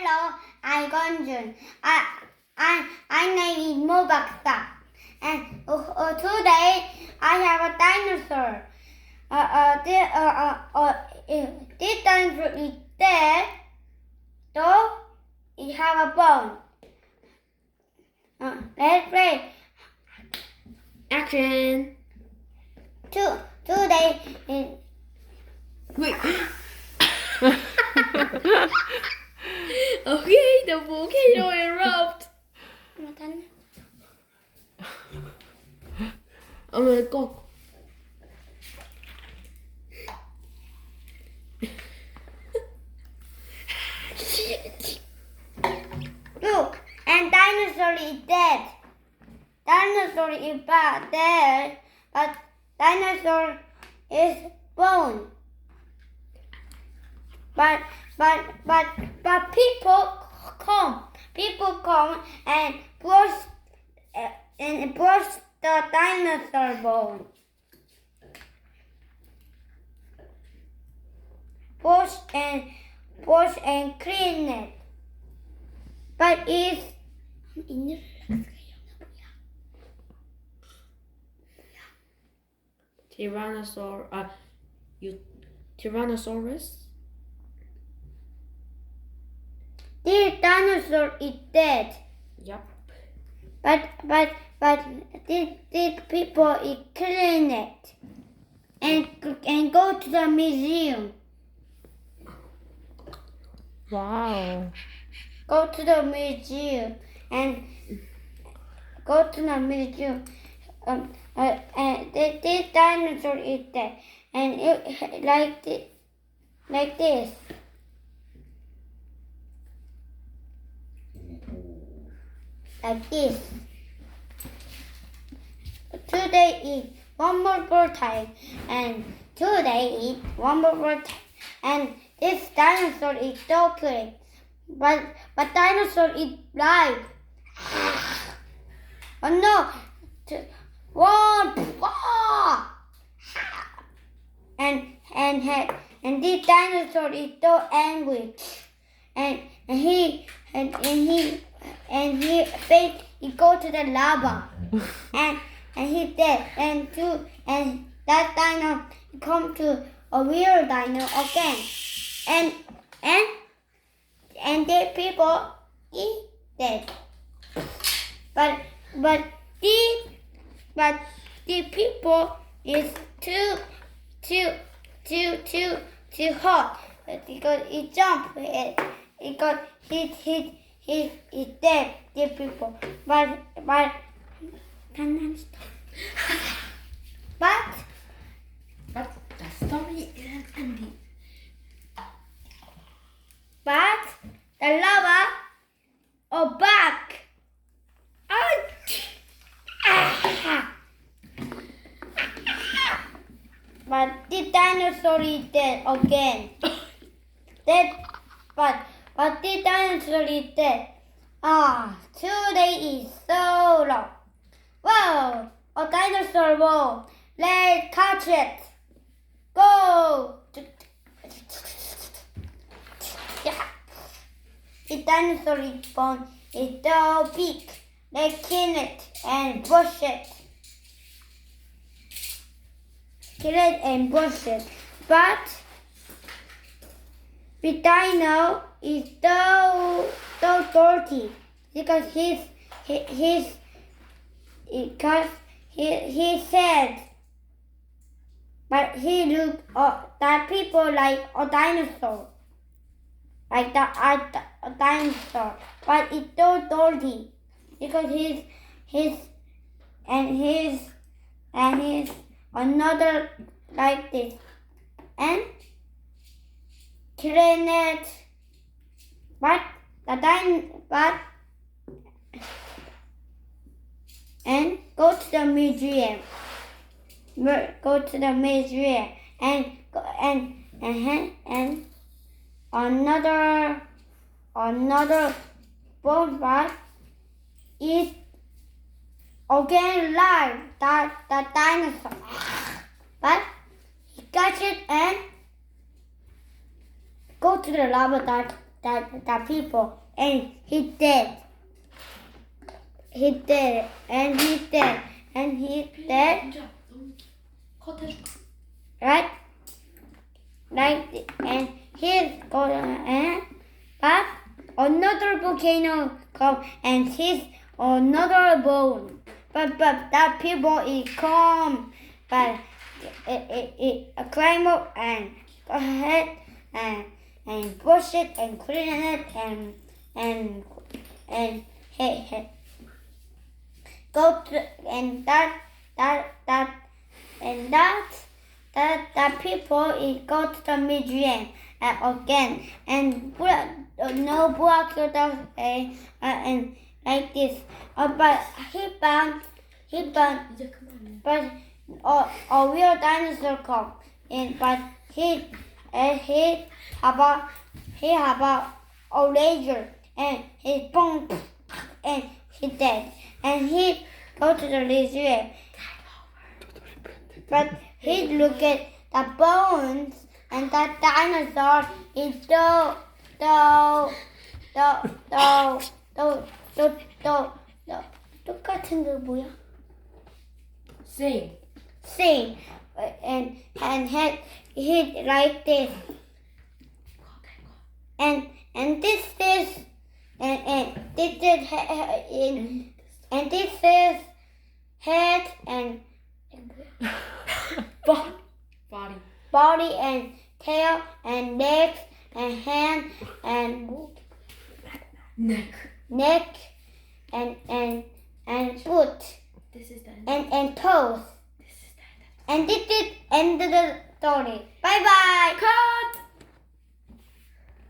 Hello, I'm Gunjun. I name is Mobaksa. And today I have a dinosaur. This dinosaur is dead, though it have a bone. Let's play. Action. Today is Wait. Okay, the volcano erupt. I'm gonna go. Look, and dinosaur is dead. Dinosaur is dead, but dinosaur is bone. But people come and brush the dinosaur bone. Brush and clean it. But it's Tyrannosaurus. this dinosaur is dead. Yup. But these people is clean it and go to the museum. Wow. Go to the museum and go to the museum. And this dinosaur is dead, and it like this. Like this. Today is one more time, and today is one more time, and this dinosaur is talking, but dinosaur is live. Oh no! And this dinosaur is so angry, and he go to the lava, and he dead, and that dino come to a real dino again, and the people eat dead, but the people is too hot because it jump it got hit is dead, the people, but the story isn't ending. But the lava are back. But the dinosaur is dead again. But the dinosaur is dead. Today is so long. Whoa, a dinosaur bone. Let's catch it. Go. Yeah. The dinosaur bone is so big. Let's kill it and brush it. Kill it and brush it. But the dino is so dirty because he said, but he look that people like a dinosaur, like a dinosaur, but it's so dirty because he's another like this and clean it, and go to the museum. Go to the museum and another robot is again live the dinosaur, but he catch it and go to the lava the people, and he did. He did, and he did, and he did, 컷 해줄까? right? Like, and he's going, but another volcano come and hits another bone. But that people is calm, but it climb up and go ahead and brush it and clean it and go to and that people is go to the museum again and no block and like this. But he found 이제 그만해. but a real dinosaur come in, but he have a laser and his bone and he dead and he go to the museum. But he look at the bones and that dinosaur is 똑같은 거 뭐야? Same. Same and he like this and this is and this is and this is head and Body. body and tail and legs and hand and Neck. and foot This is the end. and toes. This is the end. And this is end of the story. Bye bye. Cut!